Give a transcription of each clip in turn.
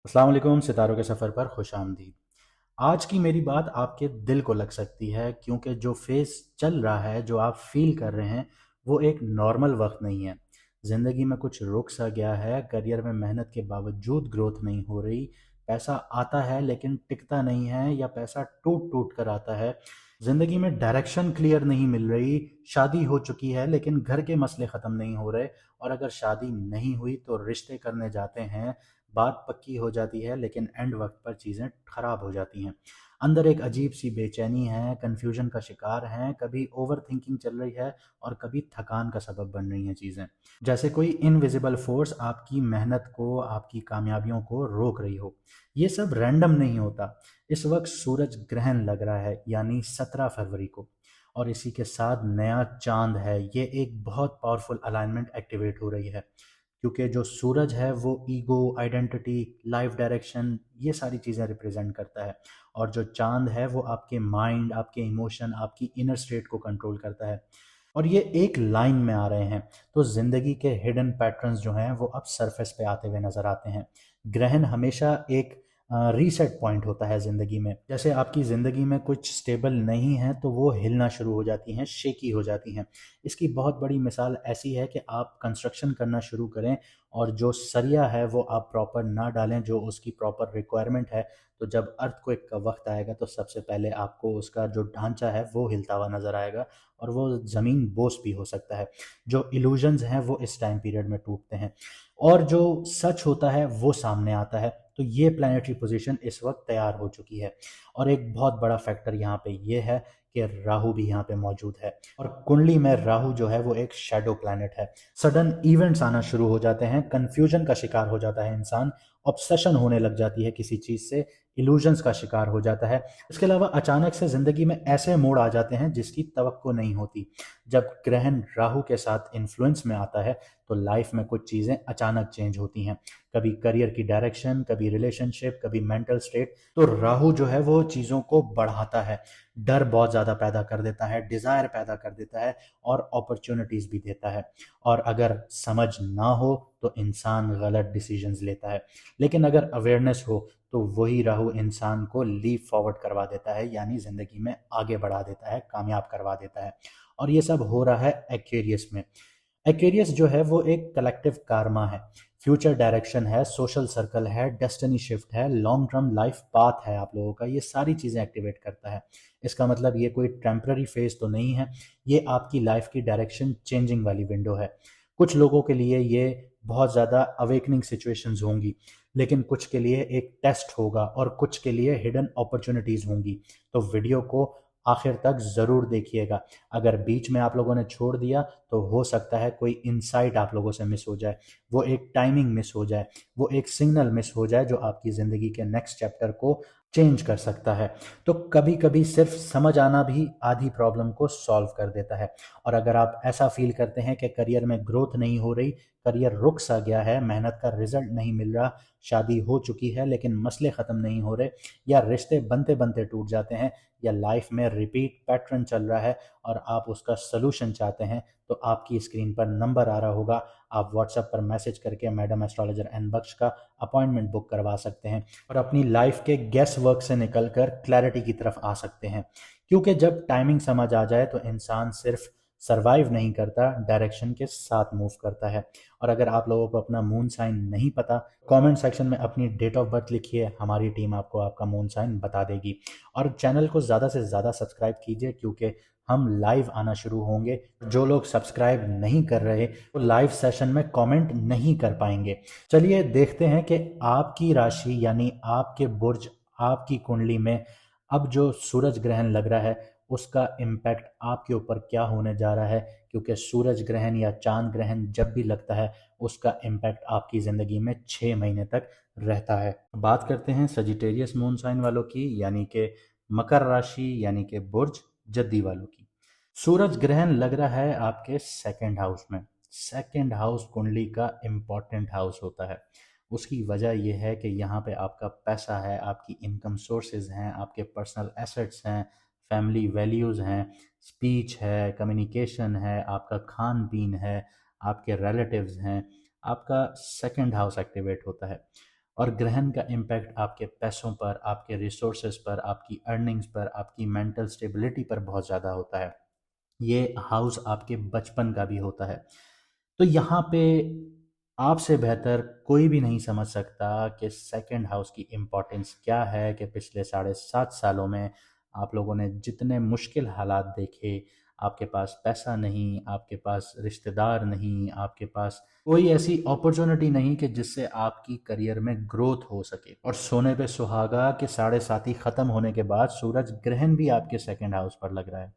अस्सलाम वालेकुम। सितारों के सफ़र पर खुश आमदीद। आज की मेरी बात आपके दिल को लग सकती है, क्योंकि जो फेस चल रहा है, जो आप फील कर रहे हैं, वो एक नॉर्मल वक्त नहीं है। ज़िंदगी में कुछ रुक सा गया है, करियर में मेहनत के बावजूद ग्रोथ नहीं हो रही, पैसा आता है लेकिन टिकता नहीं है, या पैसा टूट टूट कर आता है। ज़िंदगी में डायरेक्शन क्लियर नहीं मिल रही, शादी हो चुकी है लेकिन घर के मसले ख़त्म नहीं हो रहे, और अगर शादी नहीं हुई तो रिश्ते करने जाते हैं, बात पक्की हो जाती है लेकिन एंड वक्त पर चीज़ें खराब हो जाती हैं। अंदर एक अजीब सी बेचैनी है, कन्फ्यूजन का शिकार हैं, कभी ओवर थिंकिंग चल रही है और कभी थकान का सबब बन रही हैं चीज़ें। जैसे कोई इनविजिबल फोर्स आपकी मेहनत को, आपकी कामयाबियों को रोक रही हो। ये सब रैंडम नहीं होता। इस वक्त सूरज ग्रहण लग रहा है, यानी 17 फरवरी को, और इसी के साथ नया चांद है। ये एक बहुत पावरफुल अलाइनमेंट एक्टिवेट हो रही है, क्योंकि जो सूरज है वो ईगो, आइडेंटिटी, लाइफ डायरेक्शन, ये सारी चीज़ें रिप्रेजेंट करता है, और जो चांद है वो आपके माइंड, आपके इमोशन, आपकी इनर स्टेट को कंट्रोल करता है। और ये एक लाइन में आ रहे हैं, तो ज़िंदगी के हिडन पैटर्न्स जो हैं वो अब सरफेस पे आते हुए नज़र आते हैं। ग्रहण हमेशा एक रीसेट पॉइंट होता है ज़िंदगी में। जैसे आपकी ज़िंदगी में कुछ स्टेबल नहीं है तो वो हिलना शुरू हो जाती हैं, शेकी हो जाती हैं। इसकी बहुत बड़ी मिसाल ऐसी है कि आप कंस्ट्रक्शन करना शुरू करें और जो सरिया है वो आप प्रॉपर ना डालें, जो उसकी प्रॉपर रिक्वायरमेंट है। तो जब अर्थक्वेक का वक्त आएगा तो सबसे पहले आपको उसका जो ढांचा है वो हिलता हुआ नज़र आएगा, और वो ज़मीन बोस भी हो सकता है। जो इल्यूजन्स हैं वो इस टाइम पीरियड में टूटते हैं, और जो सच होता है वो सामने आता है। तो ये प्लानिटरी पोजीशन इस वक्त तैयार हो चुकी है, और एक बहुत बड़ा फैक्टर यहाँ पे ये है कि राहु भी यहाँ पे मौजूद है, और कुंडली में राहु जो है वो एक शैडो प्लैनेट है। सडन इवेंट्स आना शुरू हो जाते हैं, कंफ्यूजन का शिकार हो जाता है इंसान, ऑब्सेशन होने लग जाती है किसी चीज़ से, इल्यूजन्स का शिकार हो जाता है। इसके अलावा अचानक से ज़िंदगी में ऐसे मोड़ आ जाते हैं जिसकी तवक्को नहीं होती। जब ग्रहण राहु के साथ इन्फ्लुएंस में आता है तो लाइफ में कुछ चीज़ें अचानक चेंज होती हैं। कभी करियर की डायरेक्शन, कभी रिलेशनशिप, कभी मेंटल स्टेट। तो राहु जो है वो चीज़ों को बढ़ाता है, डर बहुत ज़्यादा पैदा कर देता है, डिज़ायर पैदा कर देता है, और अपॉर्चुनिटीज़ भी देता है। और अगर समझ ना हो तो इंसान गलत डिसीजंस लेता है, लेकिन अगर अवेयरनेस हो तो वही राहु इंसान को लीप फॉरवर्ड करवा देता है, यानी ज़िंदगी में आगे बढ़ा देता है, कामयाब करवा देता है। और ये सब हो रहा है एक्वेरियस में। एक्वेरियस जो है वो एक कलेक्टिव कारमा है, फ्यूचर डायरेक्शन है, सोशल सर्कल है, डेस्टिनी शिफ्ट है, लॉन्ग टर्म लाइफ पाथ है आप लोगों का। ये सारी चीज़ें एक्टिवेट करता है। इसका मतलब ये कोई टेम्पररी फेज तो नहीं है, ये आपकी लाइफ की डायरेक्शन चेंजिंग वाली विंडो है। कुछ लोगों के लिए ये बहुत ज़्यादा अवेकनिंग सिचुएशंस होंगी, लेकिन कुछ के लिए एक टेस्ट होगा, और कुछ के लिए हिडन अपॉर्चुनिटीज़ होंगी। तो वीडियो को आखिर तक ज़रूर देखिएगा। अगर बीच में आप लोगों ने छोड़ दिया तो हो सकता है कोई इंसाइट आप लोगों से मिस हो जाए, वो एक टाइमिंग मिस हो जाए, वो एक सिग्नल मिस हो जाए जो आपकी ज़िंदगी के नेक्स्ट चैप्टर को चेंज कर सकता है। तो कभी कभी सिर्फ समझ आना भी आधी प्रॉब्लम को सॉल्व कर देता है। और अगर आप ऐसा फील करते हैं कि करियर में ग्रोथ नहीं हो रही, करियर रुक सा गया है, मेहनत का रिजल्ट नहीं मिल रहा, शादी हो चुकी है लेकिन मसले ख़त्म नहीं हो रहे, या रिश्ते बनते बनते टूट जाते हैं, या लाइफ में रिपीट पैटर्न चल रहा है और आप उसका सलूशन चाहते हैं, तो आपकी स्क्रीन पर नंबर आ रहा होगा। आप व्हाट्सएप पर मैसेज करके मैडम एस्ट्रोलॉजर एन बख्श का अपॉइंटमेंट बुक करवा सकते हैं, और अपनी लाइफ के गेस वर्क से निकलकर क्लैरिटी की तरफ आ सकते हैं। क्योंकि जब टाइमिंग समझ आ जाए तो इंसान सिर्फ सरवाइव नहीं करता, डायरेक्शन के साथ मूव करता है। और अगर आप लोगों को अपना मून साइन नहीं पता, कमेंट सेक्शन में अपनी डेट ऑफ बर्थ लिखिए, हमारी टीम आपको आपका मून साइन बता देगी। और चैनल को ज़्यादा से ज़्यादा सब्सक्राइब कीजिए, क्योंकि हम लाइव आना शुरू होंगे। जो लोग सब्सक्राइब नहीं कर रहे वो लाइव सेशन में कमेंट नहीं कर पाएंगे। चलिए देखते हैं कि आपकी राशि यानी आपके बुर्ज, आपकी कुंडली में अब जो सूरज ग्रहण लग रहा है उसका इम्पैक्ट आपके ऊपर क्या होने जा रहा है। क्योंकि सूरज ग्रहण या चांद ग्रहण जब भी लगता है उसका इम्पैक्ट आपकी ज़िंदगी में 6 महीने तक रहता है। बात करते हैं सजिटेरियस मून साइन वालों की, यानी कि मकर राशि यानी कि बुर्ज जद्दी वालों की। सूरज ग्रहण लग रहा है आपके सेकंड हाउस में। सेकंड हाउस कुंडली का इम्पॉर्टेंट हाउस होता है। उसकी वजह यह है कि यहाँ पे आपका पैसा है, आपकी इनकम सोर्सेज हैं, आपके पर्सनल एसेट्स हैं, फैमिली वैल्यूज़ हैं, स्पीच है, कम्युनिकेशन है, आपका खान पीन है, आपके रिलेटिव्स हैं। आपका सेकंड हाउस एक्टिवेट होता है। और ग्रहण का इम्पैक्ट आपके पैसों पर, आपके रिसोर्सेज पर, आपकी अर्निंग्स पर, आपकी मेंटल स्टेबिलिटी पर बहुत ज़्यादा होता है। ये हाउस आपके बचपन का भी होता है। तो यहाँ पे आपसे बेहतर कोई भी नहीं समझ सकता कि सेकंड हाउस की इम्पोर्टेंस क्या है, कि पिछले 7.5 सालों में आप लोगों ने जितने मुश्किल हालात देखे, आपके पास पैसा नहीं, आपके पास रिश्तेदार नहीं, आपके पास कोई ऐसी अपॉर्चुनिटी नहीं कि जिससे आपकी करियर में ग्रोथ हो सके, और सोने पे सुहागा कि 7.5 ख़त्म होने के बाद सूरज ग्रहण भी आपके सेकंड हाउस पर लग रहा है।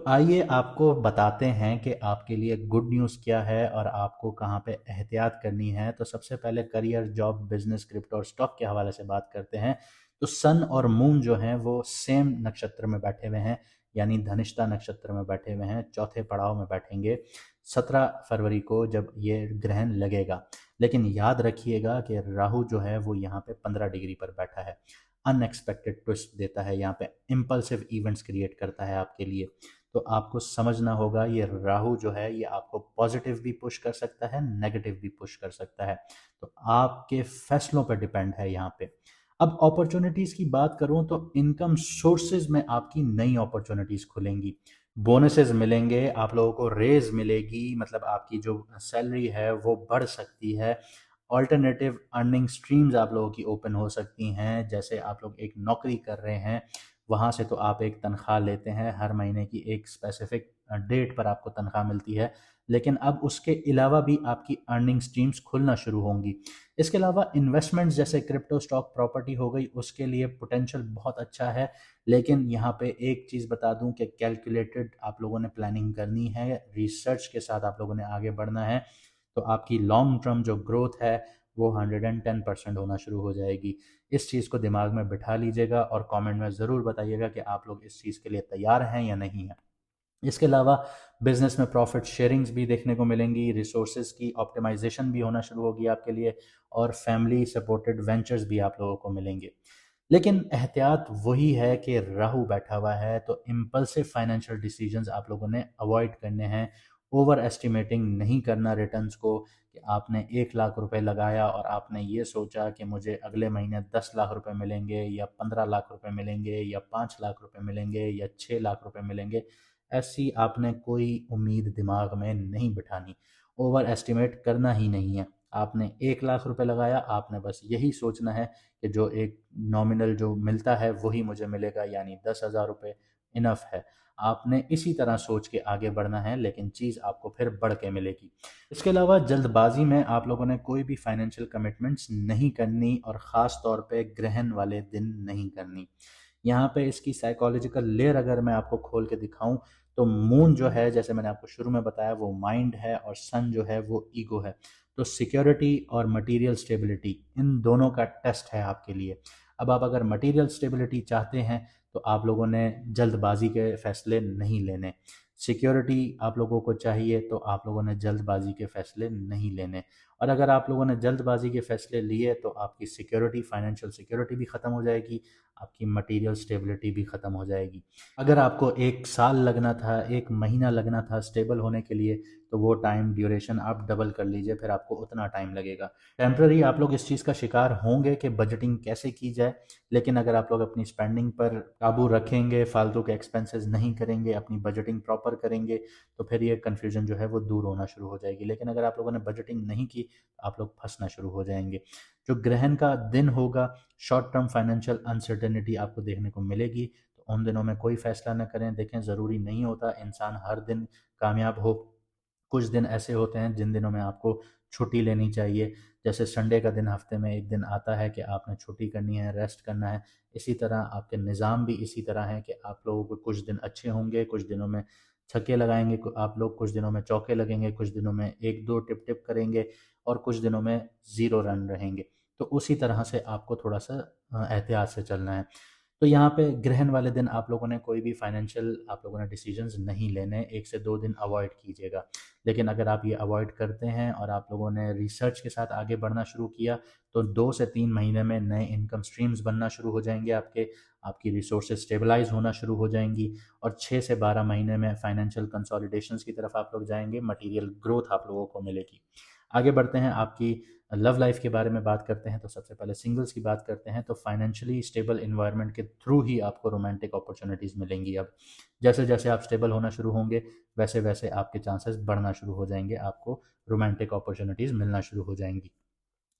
आइए आपको बताते हैं कि आपके लिए गुड न्यूज़ क्या है और आपको कहाँ पे एहतियात करनी है। तो सबसे पहले करियर, जॉब, बिजनेस, क्रिप्टो और स्टॉक के हवाले से बात करते हैं। तो सन और मून जो हैं वो सेम नक्षत्र में बैठे हुए हैं, यानी धनिष्ठा नक्षत्र में बैठे हुए हैं, चौथे पड़ाव में बैठेंगे 17 फरवरी को जब ये ग्रहण लगेगा। लेकिन याद रखिएगा कि राहु जो है वो यहाँ पे 15 डिग्री पर बैठा है, अनएक्सपेक्टेड ट्विस्ट देता है, यहाँ पे इम्पल्सिव इवेंट्स क्रिएट करता है आपके लिए। तो आपको समझना होगा, ये राहु जो है ये आपको पॉजिटिव भी पुश कर सकता है, नेगेटिव भी पुश कर सकता है। तो आपके फैसलों पर डिपेंड है यहाँ पे। अब अपॉर्चुनिटीज़ की बात करूँ तो इनकम सोर्सेज में आपकी नई अपॉर्चुनिटीज़ खुलेंगी, बोनसेस मिलेंगे, आप लोगों को रेज मिलेगी, मतलब आपकी जो सैलरी है वो बढ़ सकती है। ऑल्टरनेटिव अर्निंग स्ट्रीम्स आप लोगों की ओपन हो सकती हैं, जैसे आप लोग एक नौकरी कर रहे हैं, वहाँ से तो आप एक तनख्वाह लेते हैं, हर महीने की एक स्पेसिफिक डेट पर आपको तनख्वाह मिलती है, लेकिन अब उसके अलावा भी आपकी अर्निंग स्ट्रीम्स खुलना शुरू होंगी। इसके अलावा इन्वेस्टमेंट्स जैसे क्रिप्टो, स्टॉक, प्रॉपर्टी हो गई, उसके लिए पोटेंशियल बहुत अच्छा है। लेकिन यहाँ पे एक चीज़ बता दूं कि कैलकुलेटेड आप लोगों ने प्लानिंग करनी है, रिसर्च के साथ आप लोगों ने आगे बढ़ना है, तो आपकी लॉन्ग टर्म जो ग्रोथ है वो 110% होना शुरू हो जाएगी। इस चीज़ को दिमाग में बिठा लीजिएगा और कमेंट में ज़रूर बताइएगा कि आप लोग इस चीज़ के लिए तैयार हैं या नहीं हैं। इसके अलावा बिजनेस में प्रॉफिट शेयरिंग्स भी देखने को मिलेंगी, रिसोर्सेज की ऑप्टिमाइजेशन भी होना शुरू होगी आपके लिए, और फैमिली सपोर्टेड वेंचर्स भी आप लोगों को मिलेंगे। लेकिन एहतियात वही है कि राहु बैठा हुआ है, तो इम्पल्सिव फाइनेंशियल डिसीजंस आप लोगों ने अवॉइड करने हैं। ओवर एस्टिमेटिंग नहीं करना रिटर्न्स को, कि आपने 1 लाख रुपए लगाया और आपने ये सोचा कि मुझे अगले महीने 10 लाख रुपए मिलेंगे, या 15 लाख रुपए मिलेंगे, या 5 लाख रुपए मिलेंगे, या 6 लाख रुपए मिलेंगे। ऐसी आपने कोई उम्मीद दिमाग में नहीं बिठानी, ओवर एस्टिमेट करना ही नहीं है। आपने 1 लाख रुपए लगाया, आपने बस यही सोचना है कि जो एक नॉमिनल जो मिलता है वही मुझे मिलेगा, यानी 10,000 रुपये इनफ है। आपने इसी तरह सोच के आगे बढ़ना है, लेकिन चीज़ आपको फिर बढ़ के मिलेगी। इसके अलावा जल्दबाजी में आप लोगों ने कोई भी फाइनेंशियल कमिटमेंट्स नहीं करनी, और ख़ास तौर पे ग्रहण वाले दिन नहीं करनी। यहाँ पे इसकी साइकोलॉजिकल लेयर अगर मैं आपको खोल के दिखाऊं, तो मून जो है, जैसे मैंने आपको शुरू में बताया, वो माइंड है, और सन जो है वो ईगो है। तो सिक्योरिटी और मटेरियल स्टेबिलिटी, इन दोनों का टेस्ट है आपके लिए। अब आप अगर मटेरियल स्टेबिलिटी चाहते हैं तो आप लोगों ने जल्दबाजी के फैसले नहीं लेने, सिक्योरिटी आप लोगों को चाहिए तो आप लोगों ने जल्दबाजी के फैसले नहीं लेने। और अगर आप लोगों ने जल्दबाजी के फैसले लिए तो आपकी सिक्योरिटी, फाइनेंशियल सिक्योरिटी भी ख़त्म हो जाएगी, आपकी मटेरियल स्टेबिलिटी भी ख़त्म हो जाएगी। अगर आपको 1 साल लगना था, 1 महीना लगना था स्टेबल होने के लिए, तो वो टाइम ड्यूरेशन आप डबल कर लीजिए, फिर आपको उतना टाइम लगेगा। टेम्प्ररी आप लोग इस चीज़ का शिकार होंगे कि बजटिंग कैसे की जाए, लेकिन अगर आप लोग अपनी स्पेंडिंग पर काबू रखेंगे, फालतू के एक्सपेंसेस नहीं करेंगे, अपनी बजटिंग प्रॉपर करेंगे, तो फिर ये कन्फ्यूजन जो है वो दूर होना शुरू हो जाएगी। लेकिन अगर आप लोगों ने बजटिंग नहीं की तो आप लोग फंसना शुरू हो जाएंगे। जो ग्रहण का दिन होगा, शॉर्ट टर्म फाइनेंशियल अनसर्टेनिटी आपको देखने को मिलेगी, तो उन दिनों में कोई फैसला न करें। देखें, ज़रूरी नहीं होता इंसान हर दिन कामयाब हो, कुछ दिन ऐसे होते हैं जिन दिनों में आपको छुट्टी लेनी चाहिए। जैसे संडे का दिन हफ्ते में एक दिन आता है कि आपने छुट्टी करनी है, रेस्ट करना है। इसी तरह आपके निज़ाम भी इसी तरह है कि आप लोगों को कुछ दिन अच्छे होंगे, कुछ दिनों में छक्के लगाएंगे आप लोग, कुछ दिनों में चौके लगेंगे, कुछ दिनों में एक दो टिप टिप करेंगे, और कुछ दिनों में ज़ीरो रन रहेंगे। तो उसी तरह से आपको थोड़ा सा एहतियात से चलना है। तो यहाँ पे ग्रहण वाले दिन आप लोगों ने कोई भी फाइनेंशियल आप लोगों ने डिसीजंस नहीं लेने, 1 से 2 दिन अवॉइड कीजिएगा। लेकिन अगर आप ये अवॉइड करते हैं और आप लोगों ने रिसर्च के साथ आगे बढ़ना शुरू किया, तो 2 से 3 महीने में नए इनकम स्ट्रीम्स बनना शुरू हो जाएंगे आपकी रिसोर्सेज स्टेबलाइज होना शुरू हो जाएंगी, और 6 से 12 महीने में फाइनेंशियल कंसोलिडेशंस की तरफ आप लोग जाएंगे, मटीरियल ग्रोथ आप लोगों को मिलेगी। आगे बढ़ते हैं, आपकी लव लाइफ के बारे में बात करते हैं। तो सबसे पहले सिंगल्स की बात करते हैं। तो फाइनेंशियली स्टेबल इन्वायरमेंट के थ्रू ही आपको रोमांटिक अपॉर्चुनिटीज़ मिलेंगी। अब जैसे जैसे आप स्टेबल होना शुरू होंगे, वैसे वैसे आपके चांसेस बढ़ना शुरू हो जाएंगे, आपको रोमांटिक अपॉर्चुनिटीज़ मिलना शुरू हो जाएंगी।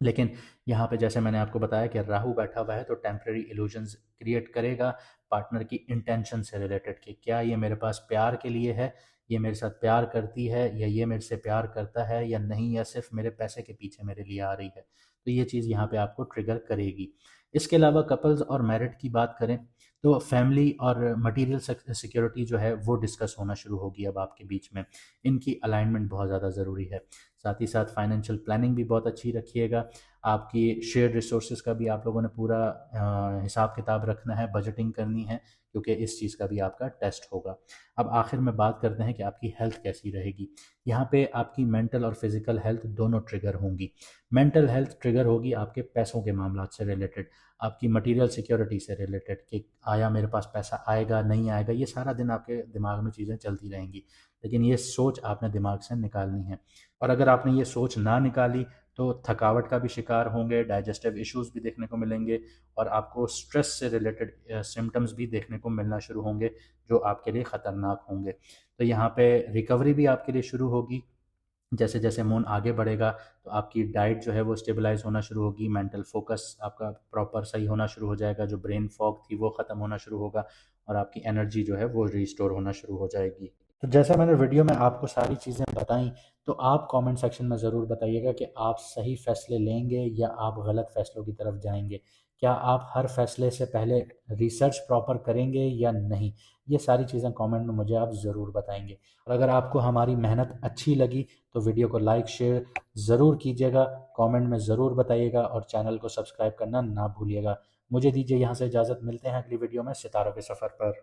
लेकिन यहाँ पे जैसे मैंने आपको बताया कि राहु बैठा हुआ है, तो टेम्परेरी इल्यूजन्स क्रिएट करेगा पार्टनर की इंटेंशन से रिलेटेड, कि क्या ये मेरे पास प्यार के लिए है, ये मेरे साथ प्यार करती है, या ये मेरे से प्यार करता है या नहीं, या सिर्फ मेरे पैसे के पीछे मेरे लिए आ रही है। तो ये चीज़ यहाँ पे आपको ट्रिगर करेगी। इसके अलावा कपल्स और मैरिड की बात करें, तो फैमिली और मटेरियल सिक्योरिटी जो है वो डिस्कस होना शुरू होगी अब आपके बीच में। इनकी अलाइनमेंट बहुत ज़्यादा ज़रूरी है। साथ ही साथ फाइनेंशियल प्लानिंग भी बहुत अच्छी रखिएगा। आपकी शेयर्ड रिसोर्सेज का भी आप लोगों ने पूरा हिसाब किताब रखना है, बजटिंग करनी है, क्योंकि इस चीज़ का भी आपका टेस्ट होगा। अब आखिर में बात करते हैं कि आपकी हेल्थ कैसी रहेगी। यहाँ पे आपकी मेंटल और फिजिकल हेल्थ दोनों ट्रिगर होंगी। मेंटल हेल्थ ट्रिगर होगी आपके पैसों के मामला से रिलेटेड, आपकी मटेरियल सिक्योरिटी से रिलेटेड, कि आया मेरे पास पैसा आएगा नहीं आएगा, ये सारा दिन आपके दिमाग में चीज़ें चलती रहेंगी, लेकिन ये सोच आपने दिमाग से निकालनी है। और अगर आपने ये सोच ना निकाली तो थकावट का भी शिकार होंगे, डाइजेस्टिव इश्यूज भी देखने को मिलेंगे, और आपको स्ट्रेस से रिलेटेड सिम्टम्स भी देखने को मिलना शुरू होंगे, जो आपके लिए ख़तरनाक होंगे। तो यहाँ पे रिकवरी भी आपके लिए शुरू होगी। जैसे जैसे मून आगे बढ़ेगा, तो आपकी डाइट जो है वो स्टेबलाइज होना शुरू होगी, मेंटल फोकस आपका प्रॉपर सही होना शुरू हो जाएगा, जो ब्रेन फॉग थी वो ख़त्म होना शुरू होगा, और आपकी एनर्जी जो है वो रिस्टोर होना शुरू हो जाएगी। तो जैसा मैंने वीडियो में आपको सारी चीज़ें बताई, तो आप कमेंट सेक्शन में ज़रूर बताइएगा कि आप सही फैसले लेंगे या आप गलत फैसलों की तरफ जाएंगे। क्या आप हर फैसले से पहले रिसर्च प्रॉपर करेंगे या नहीं? ये सारी चीज़ें कमेंट में मुझे आप ज़रूर बताएंगे। और अगर आपको हमारी मेहनत अच्छी लगी तो वीडियो को लाइक शेयर ज़रूर कीजिएगा, कमेंट में ज़रूर बताइएगा, और चैनल को सब्सक्राइब करना ना भूलिएगा। मुझे दीजिए यहाँ से इजाज़त, मिलते हैं अगली वीडियो में सितारों के सफ़र पर।